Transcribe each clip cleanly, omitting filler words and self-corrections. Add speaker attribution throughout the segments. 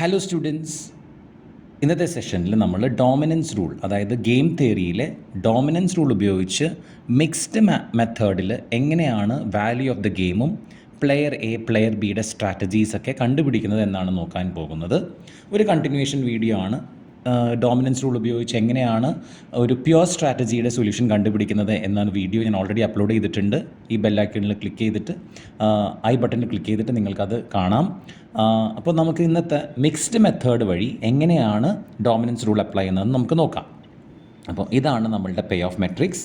Speaker 1: Hello students, ഇന്നത്തെ സെഷനിൽ നമ്മൾ ഡോമിനൻസ് റൂൾ, അതായത് ഗെയിം തിയറിയിലെ ഡോമിനൻസ് റൂൾ ഉപയോഗിച്ച് മിക്സ്ഡ് മെത്തേഡിൽ എങ്ങനെയാണ് വാല്യൂ ഓഫ് ദ ഗെയിമും പ്ലെയർ എ പ്ലെയർ ബിയുടെ സ്ട്രാറ്റജീസൊക്കെ കണ്ടുപിടിക്കുന്നത് എന്നാണ് നോക്കാൻ പോകുന്നത്. ഒരു കണ്ടിന്യൂവേഷൻ വീഡിയോ ആണ്. ഡോമിനൻസ് റൂൾ ഉപയോഗിച്ച് എങ്ങനെയാണ് ഒരു പ്യുവർ സ്ട്രാറ്റജിയുടെ സൊല്യൂഷൻ കണ്ടുപിടിക്കുന്നത് എന്നാണ് വീഡിയോ ഞാൻ ഓൾറെഡി അപ്ലോഡ് ചെയ്തിട്ടുണ്ട്. ഈ ബെല്ലൈക്കണിൽ ക്ലിക്ക് ചെയ്തിട്ട് ഐ ബട്ടണിൽ ക്ലിക്ക് ചെയ്തിട്ട് നിങ്ങൾക്കത് കാണാം. അപ്പോൾ നമുക്ക് ഇന്നത്തെ മിക്സ്ഡ് മെത്തേഡ് വഴി എങ്ങനെയാണ് ഡോമിനൻസ് റൂൾ അപ്ലൈ ചെയ്യുന്നതെന്ന് നമുക്ക് നോക്കാം. അപ്പോൾ ഇതാണ് നമ്മളുടെ പേ ഓഫ് മെട്രിക്സ്.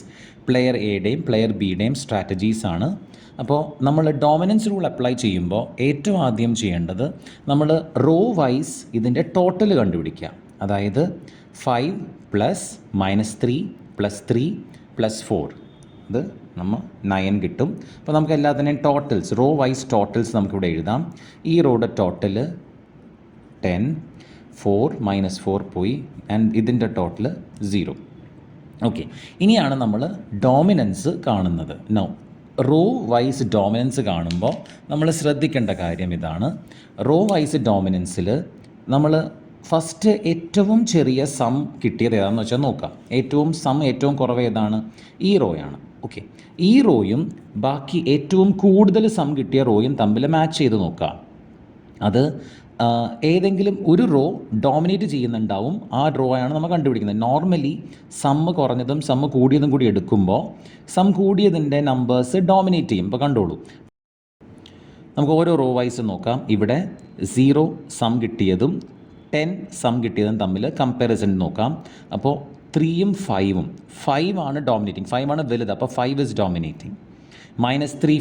Speaker 1: പ്ലെയർ എയുടെയും പ്ലെയർ ബിയുടെയും സ്ട്രാറ്റജീസാണ്. അപ്പോൾ നമ്മൾ ഡോമിനൻസ് റൂൾ അപ്ലൈ ചെയ്യുമ്പോൾ ഏറ്റവും ആദ്യം ചെയ്യേണ്ടത് നമ്മൾ റോ വൈസ് ഇതിൻ്റെ ടോട്ടൽ കണ്ടുപിടിക്കുക. അതായത് 5 പ്ലസ് -3 പ്ലസ് 3 പ്ലസ് 4 ഇത് നമ്മൾ 9 കിട്ടും. അപ്പോൾ നമുക്ക് എല്ലാത്തിനെയും ടോട്ടൽസ്, റോ വൈസ് ടോട്ടൽസ് നമുക്കിവിടെ എഴുതാം. ഈ റോയുടെ ടോട്ടൽ 10, 4 -4 പോയി, ആൻഡ് ഇതിൻ്റെ ടോട്ടൽ 0. ഓക്കെ, ഇനിയാണ് നമ്മൾ ഡോമിനൻസ് കാണുന്നത്. നോ, റോ വൈസ് ഡോമിനൻസ് കാണുമ്പോൾ നമ്മൾ ശ്രദ്ധിക്കേണ്ട കാര്യം ഇതാണ്. റോ വൈസ് ഡോമിനൻസിൽ നമ്മൾ ഫസ്റ്റ് ഏറ്റവും ചെറിയ സം കിട്ടിയത് ഏതാണെന്ന് വെച്ചാൽ നോക്കാം. ഏറ്റവും കുറവ് ഏതാണ്? ഈ റോയാണ്. ഓക്കെ, ഈ റോയും ബാക്കി ഏറ്റവും കൂടുതൽ സം കിട്ടിയ റോയും തമ്മിൽ മാച്ച് ചെയ്ത് നോക്കാം. അത് ഏതെങ്കിലും ഒരു റോ ഡോമിനേറ്റ് ചെയ്യുന്നുണ്ടാവും. ആ റോ ആണ് നമ്മൾ കണ്ടുപിടിക്കുന്നത്. നോർമലി സമ്മ് കുറഞ്ഞതും സമ്മ് കൂടിയതും കൂടി എടുക്കുമ്പോൾ സം കൂടിയതിൻ്റെ നമ്പേഴ്സ് ഡോമിനേറ്റ് ചെയ്യും. ഇപ്പോൾ കണ്ടോളൂ, നമുക്ക് ഓരോ റോ വൈസ് നോക്കാം. ഇവിടെ 0 സം കിട്ടിയതും 10 സം കിട്ടിയതും തമ്മിൽ കമ്പാരിസൺ നോക്കാം. അപ്പോൾ 3ഉം 5ഉം 5 ആണ് ഡോമിനേറ്റിംഗ്, 5 ആണ് വലുത്. അപ്പോൾ 5 is dominating. -3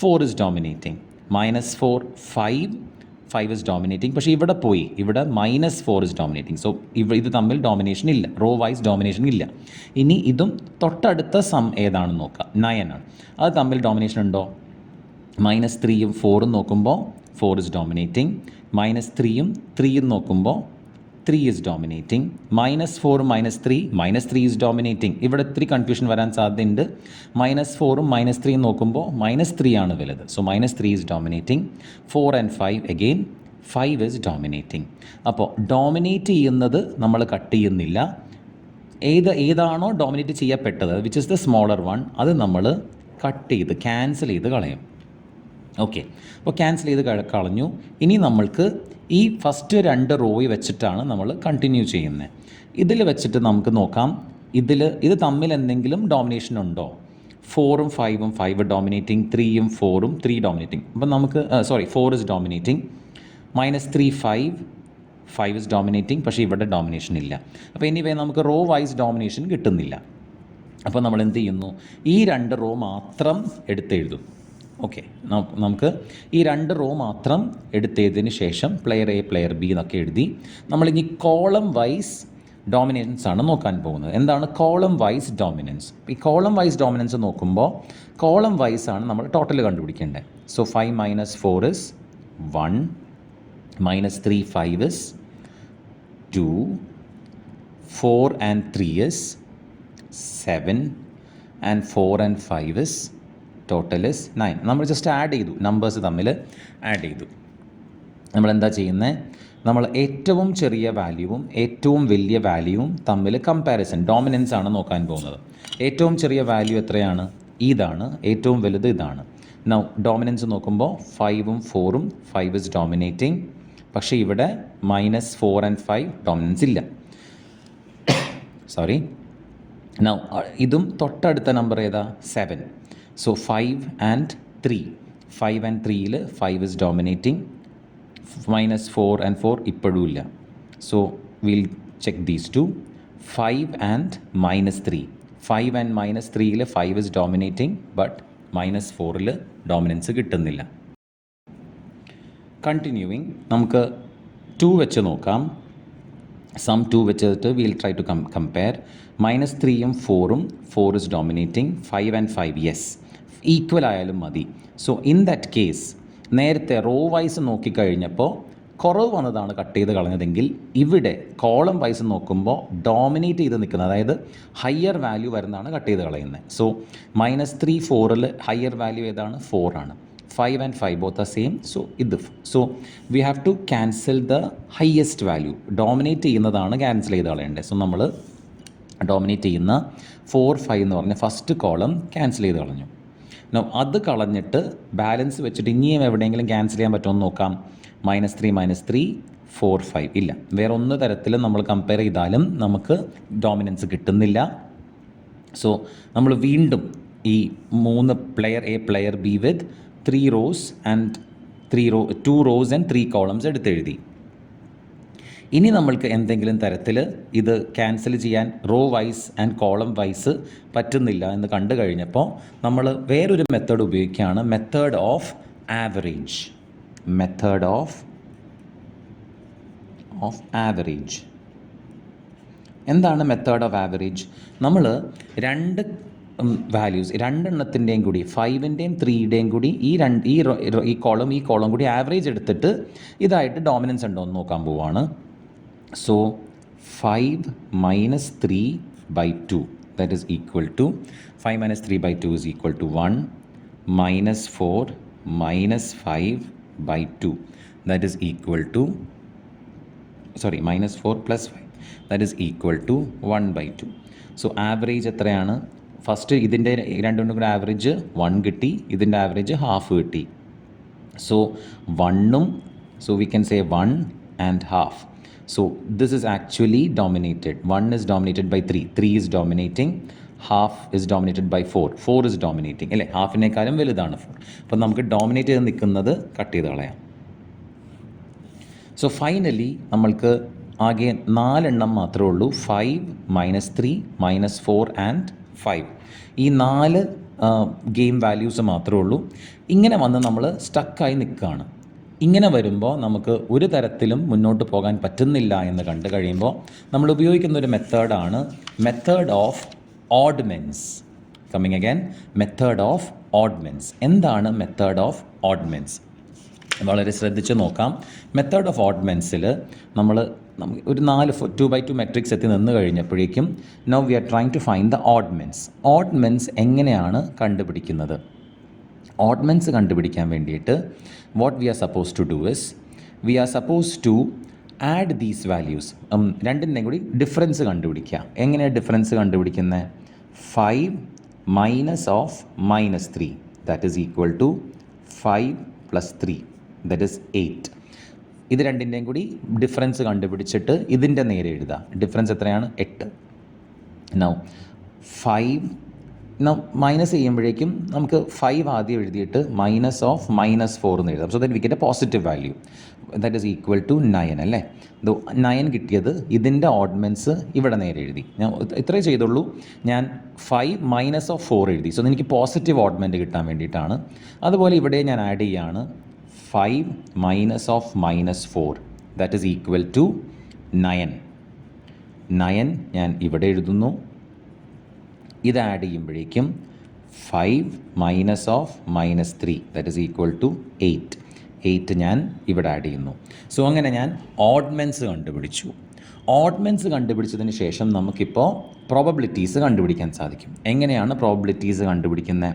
Speaker 1: 4 is dominating. -4 5 is dominating. പക്ഷേ ഇവിടെ പോയി, ഇവിടെ -4 ഇസ് ഡോമിനേറ്റിംഗ്. സോ ഇത് തമ്മിൽ ഡോമിനേഷൻ ഇല്ല, റോ വൈസ് ഡോമിനേഷൻ ഇല്ല. ഇനി ഇതും തൊട്ടടുത്ത സം ഏതാണെന്ന് നോക്കാം. 9 ആണ്. അത് തമ്മിൽ ഡോമിനേഷൻ ഉണ്ടോ? -3ഉം 4ഉം നോക്കുമ്പോൾ 4 ഇസ് ഡോമിനേറ്റിംഗ്. -3ഉം 3ഉം നോക്കുമ്പോൾ 3 ഇസ് ഡോമിനേറ്റിംഗ്. -4ഉം -3 is dominating. ഇവിടെ ഇത്തിരി കൺഫ്യൂഷൻ വരാൻ സാധ്യതയുണ്ട്. -4ഉം -3ഉം നോക്കുമ്പോൾ -3 ആണ് വലുത്. So -3 is dominating. 4 and 5 again 5 is dominating. അപ്പോൾ ഡോമിനേറ്റ് ചെയ്യുന്നത് നമ്മൾ കട്ട് ചെയ്യുന്നില്ല. ഏതാണോ ഡോമിനേറ്റ് ചെയ്യപ്പെട്ടത്, which is the smaller one, അത് നമ്മൾ കട്ട് ചെയ്ത് ക്യാൻസൽ ചെയ്ത് കളയും. ഓക്കെ, അപ്പോൾ ക്യാൻസൽ ചെയ്ത് കളഞ്ഞു. ഇനി നമ്മൾക്ക് ഈ ഫസ്റ്റ് 2 റോയ് വെച്ചിട്ടാണ് നമ്മൾ കണ്ടിന്യൂ ചെയ്യുന്നത്. ഇതിൽ വെച്ചിട്ട് നമുക്ക് നോക്കാം, ഇത് തമ്മിൽ എന്തെങ്കിലും ഡോമിനേഷൻ ഉണ്ടോ? 4ഉം 5ഉം 5 ഡോമിനേറ്റിംഗ്, 3ഉം 4ഉം 3 ഡോമിനേറ്റിംഗ്. അപ്പം നമുക്ക് 4 ഇസ് ഡോമിനേറ്റിംഗ്. -3 5 is dominating. പക്ഷേ ഇവിടെ ഡോമിനേഷൻ ഇല്ല. അപ്പോൾ എനിവേ നമുക്ക് റോ വൈസ് ഡോമിനേഷൻ കിട്ടുന്നില്ല. അപ്പോൾ നമ്മൾ എന്ത് ചെയ്യുന്നു? ഈ 2 റോ മാത്രം എടുത്തെഴുതും. ഓക്കെ, നമുക്ക് ഈ 2 റോ മാത്രം എടുത്തതിന് ശേഷം പ്ലെയർ എ പ്ലെയർ ബി എന്നൊക്കെ എഴുതി നമ്മളിനി കോളം വൈസ് ഡോമിനൻസ് ആണ് നോക്കാൻ പോകുന്നത്. എന്താണ് കോളം വൈസ് ഡോമിനൻസ്? ഈ കോളം വൈസ് ഡോമിനൻസ് നോക്കുമ്പോൾ കോളം വൈസ് ആണ് നമ്മൾ ടോട്ടൽ കണ്ടുപിടിക്കേണ്ടത്. So 5 - 4 is 1, -3 5 is 2, 4 and 3 is 7, and 4 and 5 is total is 9. നമ്മൾ ജസ്റ്റ് ആഡ് ചെയ്തു, നമ്പേഴ്സ് തമ്മിൽ ആഡ് ചെയ്തു. നമ്മളെന്താ ചെയ്യുന്നത്? നമ്മൾ ഏറ്റവും ചെറിയ വാല്യൂവും ഏറ്റവും വലിയ വാല്യൂവും തമ്മിൽ കമ്പാരിസൺ, ഡോമിനൻസ് ആണ് നോക്കാൻ പോകുന്നത്. ഏറ്റവും ചെറിയ വാല്യൂ എത്രയാണ്? ഇതാണ്. ഏറ്റവും വലുത് ഇതാണ്. നൗ ഡോമിനൻസ് നോക്കുമ്പോൾ 5ഉം 4ഉം 5 ഇസ് ഡോമിനേറ്റിംഗ്. പക്ഷേ ഇവിടെ -4 and 5 ഡോമിനൻസ് ഇല്ല. സോറി. നൗ ഇതും തൊട്ടടുത്ത നമ്പർ ഏതാ? 7. So 5 and 3. 5 and 3ൽ 5 ഇസ് ഡോമിനേറ്റിംഗ്. -4 and 4 ഇപ്പോഴും ഇല്ല. So will check these 2. 5 and -3. 5 and -3ൽ 5 ഇസ് ഡോമിനേറ്റിംഗ്, ബട്ട് -4ൽ ഡോമിനൻസ് കിട്ടുന്നില്ല. കണ്ടിന്യൂയിങ് നമുക്ക് 2 വെച്ച് നോക്കാം. സം 2 വെച്ചിട്ട് വിൽ ട്രൈ ടു കമ്പയർ. -3ഉം 4ഉം 4 is dominating. 5 and 5 yes, equal ആയാലും മതി. സോ ഇൻ ദാറ്റ് കേസ് നേരത്തെ റോ വൈസ് നോക്കിക്കഴിഞ്ഞപ്പോൾ കുറവ് വന്നതാണ് കട്ട് ചെയ്ത് കളഞ്ഞതെങ്കിൽ, ഇവിടെ കോളം വൈസ് നോക്കുമ്പോൾ ഡോമിനേറ്റ് ചെയ്ത് നിൽക്കുന്നത്, അതായത് ഹയർ വാല്യൂ വരുന്നതാണ് കട്ട് ചെയ്ത് കളയുന്നത്. സോ -3 4ൽ ഹയർ വാല്യൂ ഏതാണ്? 4 ആണ്. 5 and 5 both are same, so so we have to cancel the highest value. Dominate ചെയ്യുന്നതാണ് ക്യാൻസൽ ചെയ്ത് കളയേണ്ടത്. സോ നമ്മൾ ഡോമിനേറ്റ് ചെയ്യുന്ന 4 5 എന്ന് പറഞ്ഞ ഫസ്റ്റ് കോളം ക്യാൻസൽ ചെയ്ത് കളഞ്ഞു. അത് കളഞ്ഞിട്ട് ബാലൻസ് വെച്ചിട്ട് ഇനിയും എവിടെയെങ്കിലും ക്യാൻസൽ ചെയ്യാൻ പറ്റുമെന്ന് നോക്കാം. -3 4 5 ഇല്ല. വേറെ ഒന്ന് തരത്തിലും നമ്മൾ കമ്പയർ ചെയ്താലും നമുക്ക് ഡോമിനൻസ് കിട്ടുന്നില്ല. സോ നമ്മൾ വീണ്ടും ഈ 3 player A player B with 3 rows and 2 rows and 3 columns എടുത്തെഴുതി. ഇനി നമ്മൾക്ക് എന്തെങ്കിലും തരത്തിൽ ഇത് ക്യാൻസൽ ചെയ്യാൻ raw wise and column vice പറ്റുന്നില്ല എന്ന് കണ്ടു കഴിഞ്ഞപ്പോൾ നമ്മൾ വേറൊരു മെത്തേഡ് ഉപയോഗിക്കുകയാണ്, method of average. Method of average. എന്താണ് മെത്തേഡ് ഓഫ് ആവറേജ്? നമ്മൾ രണ്ട് വാല്യൂസ് രണ്ടെണ്ണത്തിൻ്റെയും കൂടി 5ൻ്റെയും 3യുടെയും കൂടി ഈ കോളം കൂടി ആവറേജ് എടുത്തിട്ട് ഇതായിട്ട് ഡോമിനൻസ് ഉണ്ടോ എന്ന് നോക്കാൻ പോവുകയാണ്. So 5 - 3/2 that is equal to 5 - 3/2 is equal to 1 - 4 - 5/2 that is equal to -4 + 5 that is equal to 1/2. So average എത്രയാണ്? ഫസ്റ്റ് ഇതിൻ്റെ രണ്ടും കൂടെ ആവറേജ് 1 കിട്ടി, ഇതിൻ്റെ ആവറേജ് ഹാഫ് കിട്ടി. സോ 1ഉം so we can say 1 and half. So this is actually dominated. 1 is dominated by 3. 3 is dominating. Half is dominated by 4. 4 is dominating. അല്ലേ, ഹാഫിനേക്കാളും വലുതാണ് 4. അപ്പം നമുക്ക് ഡോമിനേറ്റ് ചെയ്ത് നിൽക്കുന്നത് കട്ട് ചെയ്ത് കളയാം. സോ ഫൈനലി നമ്മൾക്ക് ആകെ 4 എണ്ണം മാത്രമേ ഉള്ളൂ. 5 - 3 - 4 and 5. ഈ 4 ഗെയിം വാല്യൂസ് മാത്രമേ ഉള്ളൂ. ഇങ്ങനെ വന്ന് നമ്മൾ സ്റ്റക്കായി നിൽക്കുകയാണ്. ഇങ്ങനെ വരുമ്പോൾ നമുക്ക് ഒരു തരത്തിലും മുന്നോട്ട് പോകാൻ പറ്റുന്നില്ല എന്ന് കണ്ടു കഴിയുമ്പോൾ നമ്മൾ ഉപയോഗിക്കുന്ന ഒരു മെത്തേഡാണ് method of oddments. Coming again, method of oddments. എന്താണ് മെത്തേഡ് ഓഫ് ഓഡ്മെൻസ്? വളരെ ശ്രദ്ധിച്ച് നോക്കാം. മെത്തേഡ് ഓഫ് ഓഡ്മെൻസിൽ നമ്മൾ ഒരു 2x2 മെട്രിക്സ് എത്തി നിന്ന് കഴിഞ്ഞപ്പോഴേക്കും now we are trying to find the oddments. Oddments എങ്ങനെയാണ് കണ്ടുപിടിക്കുന്നത്? ഓഡ്മെൻസ് കണ്ടുപിടിക്കാൻ വേണ്ടിയിട്ട് what we are suppose to do is we are suppose to add these values. രണ്ടിൻ്റെയും കൂടി ഡിഫറൻസ് കണ്ടുപിടിക്കുക. എങ്ങനെയാണ് ഡിഫറൻസ് കണ്ടുപിടിക്കുന്നത്? 5 - -3 that is equal to 5 + 3 that is 8. ഇത് രണ്ടിൻ്റെയും കൂടി ഡിഫറൻസ് കണ്ടുപിടിച്ചിട്ട് ഇതിൻ്റെ നേരെ എഴുതുക. ഡിഫറൻസ് എത്രയാണ്? 8. നൗ 5 മൈനസ് ചെയ്യുമ്പോഴേക്കും നമുക്ക് 5 ആദ്യം എഴുതിയിട്ട് -4 എന്ന് എഴുതാം. So that we get a positive value that is equal to 9 അല്ലേ. 9 കിട്ടിയത് ഇതിൻ്റെ ഓഡ്മെൻസ് ഇവിടെ നേരെ എഴുതി. ഞാൻ ഇത്രേ ചെയ്തുള്ളൂ. ഞാൻ 5 - 4 എഴുതി. സോ എനിക്ക് പോസിറ്റീവ് ഓഡ്മെൻറ്റ് കിട്ടാൻ വേണ്ടിയിട്ടാണ്. അതുപോലെ ഇവിടെ ഞാൻ ആഡ് ചെയ്യുകയാണ് 5 - -4 ദാറ്റ് ഈസ് ഈക്വൽ ടു 9. 9 ഞാൻ ഇവിടെ എഴുതുന്നു. ഇത് ആഡ് ചെയ്യുമ്പോഴേക്കും 5 - -3 ദാറ്റ് ഈസ് ഈക്വൽ ടു 8. 8 ഞാൻ ഇവിടെ ആഡ് ചെയ്യുന്നു. സോ അങ്ങനെ ഞാൻ ഓഡ്മെൻസ് കണ്ടുപിടിച്ചു. ഓഡ്മെൻസ് കണ്ടുപിടിച്ചതിന് ശേഷം നമുക്കിപ്പോൾ പ്രോബബിലിറ്റീസ് കണ്ടുപിടിക്കാൻ സാധിക്കും. എങ്ങനെയാണ് പ്രോബബിലിറ്റീസ് കണ്ടുപിടിക്കുന്നത്?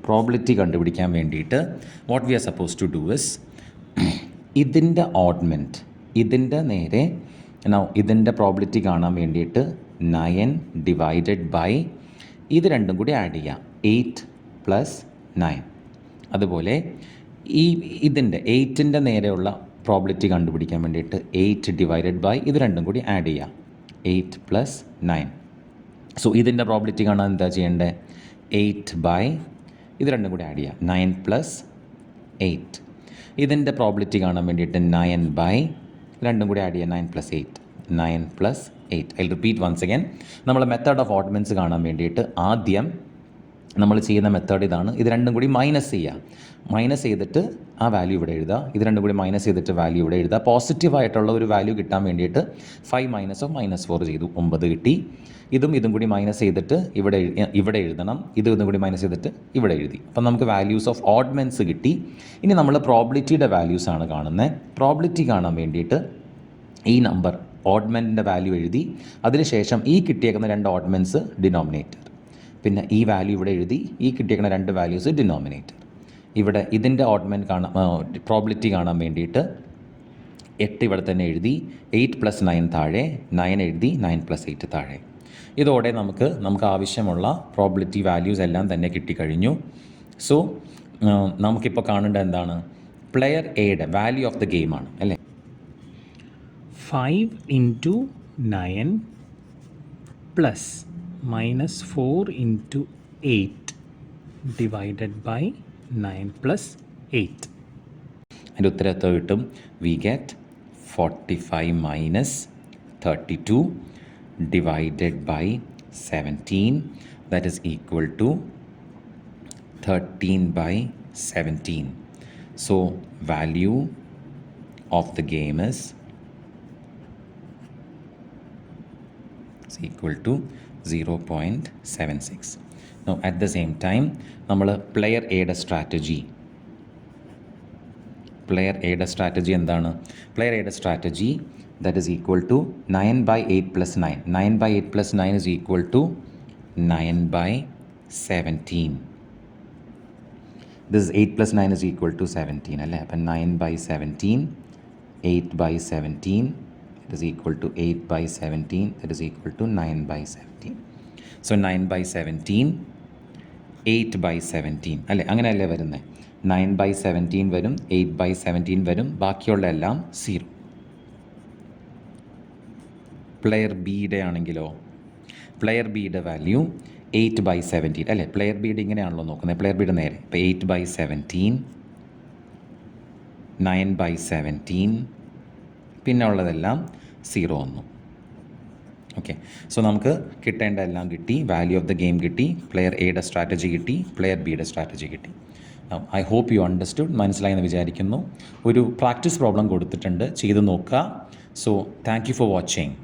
Speaker 1: പ്രോബബിലിറ്റി കണ്ടുപിടിക്കാൻ വേണ്ടിയിട്ട് what we are suppose to do is ഇതിൻ്റെ ഓഡ്മെൻറ്റ് ഇതിൻ്റെ നേരെ ഇതിൻ്റെ പ്രോബബിലിറ്റി കാണാൻ വേണ്ടിയിട്ട് 9 / ഇത് രണ്ടും കൂടി ആഡ് ചെയ്യാം. 8 + 9. അതുപോലെ ഇതിൻ്റെ 8ൻ്റെ നേരെയുള്ള പ്രോബബിലിറ്റി കണ്ടുപിടിക്കാൻ വേണ്ടിയിട്ട് 8 / ഇത് രണ്ടും കൂടി ആഡ് ചെയ്യാം. 8 + 9. സോ ഇതിൻ്റെ പ്രോബബിലിറ്റി കാണാൻ എന്താ ചെയ്യേണ്ടത്? 8 ഇത് രണ്ടും കൂടി ആഡ് ചെയ്യാം. 9 + 8. ഇതിൻ്റെ പ്രോബബിലിറ്റി കാണാൻ വേണ്ടിയിട്ട് 9 രണ്ടും കൂടി ആഡ് ചെയ്യാം. 9 + 8. 9 + 8. I repeat once again. നമ്മൾ മെത്തേഡ് ഓഫ് ഓഡ്മെൻസ് കാണാൻ വേണ്ടിയിട്ട് ആദ്യം നമ്മൾ ചെയ്യുന്ന മെത്തേഡ് ഇതാണ്. ഇത് രണ്ടും കൂടി മൈനസ് ചെയ്യുക. മൈനസ് ചെയ്തിട്ട് ആ വാല്യൂ ഇവിടെ എഴുതുക. ഇത് രണ്ടും കൂടി മൈനസ് ചെയ്തിട്ട് വാല്യൂ ഇവിടെ എഴുതുക. പോസിറ്റീവായിട്ടുള്ള ഒരു വാല്യൂ കിട്ടാൻ വേണ്ടിയിട്ട് 5 - -4 ചെയ്തു. 9 കിട്ടി. ഇതും കൂടി മൈനസ് ചെയ്തിട്ട് ഇവിടെ എഴുതണം. ഇതും കൂടി മൈനസ് ചെയ്തിട്ട് ഇവിടെ എഴുതി. അപ്പം നമുക്ക് വാല്യൂസ് ഓഫ് ഓഡ്മെൻസ് കിട്ടി. ഇനി നമ്മൾ പ്രോബബിലിറ്റിയുടെ വാല്യൂസാണ് കാണുന്നത്. പ്രോബബിലിറ്റി കാണാൻ വേണ്ടിയിട്ട് ഈ നമ്പർ ഓഡ്മെൻറ്റിൻ്റെ വാല്യൂ എഴുതി. അതിനുശേഷം ഈ കിട്ടിയേക്കുന്ന 2 ഓഡ്മെൻസ് ഡിനോമിനേറ്റർ. പിന്നെ ഈ വാല്യൂ ഇവിടെ എഴുതി, ഈ കിട്ടിയേക്കുന്ന 2 വാല്യൂസ് ഡിനോമിനേറ്റർ. ഇവിടെ ഇതിൻ്റെ ഓഡ്മെൻറ്റ് പ്രോബിലിറ്റി കാണാൻ വേണ്ടിയിട്ട് 8 ഇവിടെ തന്നെ എഴുതി, 8 + 9 താഴെ, 9 എഴുതി, 9 + 8 താഴെ. ഇതോടെ നമുക്ക് ആവശ്യമുള്ള പ്രോബിലിറ്റി വാല്യൂസ് എല്ലാം തന്നെ കിട്ടിക്കഴിഞ്ഞു. സോ നമുക്കിപ്പോൾ കാണേണ്ടത് എന്താണ്? പ്ലെയർ എയുടെ വാല്യൂ ഓഫ് ദ ഗെയിമാണ് അല്ലേ.
Speaker 2: 5 × 9 + -4 × 8 ഡിവൈഡഡ് ബൈ 9 + 8.
Speaker 1: അതിൻ്റെ ഉത്തരത്ത് കിട്ടും we get 45 - 32 divided by 17, that is equal to 13 by 17. So value of the game is equal to 0.76. Now at the same time നമ്മൾ പ്ലെയർ എയുടെ സ്ട്രാറ്റജി എന്താണ്? പ്ലെയർ എയുടെ strategy that is equal to 9 by 8 plus 9. 9 by 8 plus 9 is equal to 9 by 17. This is 8 plus 9 is equal to 17. അല്ലേ? അപ്പം 9 by 17, 8 by 17, it is equal to 8 by 17, that is equal to 9 by 17. So 9 by 17, 8 by 17 അല്ലേ? അങ്ങനെയല്ലേ വരുന്നത്? 9 by 17 വരും, 8 by 17 വരും, ബാക്കിയുള്ള എല്ലാം 0. Player ബിയുടെ ആണെങ്കിലോ, പ്ലെയർ ബിയുടെ വാല്യൂ 8 by 17 അല്ലേ? പ്ലെയർ ബിയുടെ ഇങ്ങനെയാണല്ലോ നോക്കുന്നത്, പ്ലെയർ ബിയുടെ നേരെ. ഇപ്പോൾ 8 by 17, 9 by 17, പിന്നെ ഉള്ളതെല്ലാം 0 വന്നു. ഓക്കെ, സോ നമുക്ക് കിട്ടേണ്ട എല്ലാം കിട്ടി. വാല്യൂ ഓഫ് ദ ഗെയിം കിട്ടി, പ്ലെയർ എയുടെ സ്ട്രാറ്റജി കിട്ടി, പ്ലെയർ ബിയുടെ സ്ട്രാറ്റജി കിട്ടി. I hope you understood. മനസ്സിലായെന്ന് വിചാരിക്കുന്നു. ഒരു പ്രാക്ടീസ് പ്രോബ്ലം കൊടുത്തിട്ടുണ്ട്, ചെയ്ത് നോക്കുക. So thank you for watching.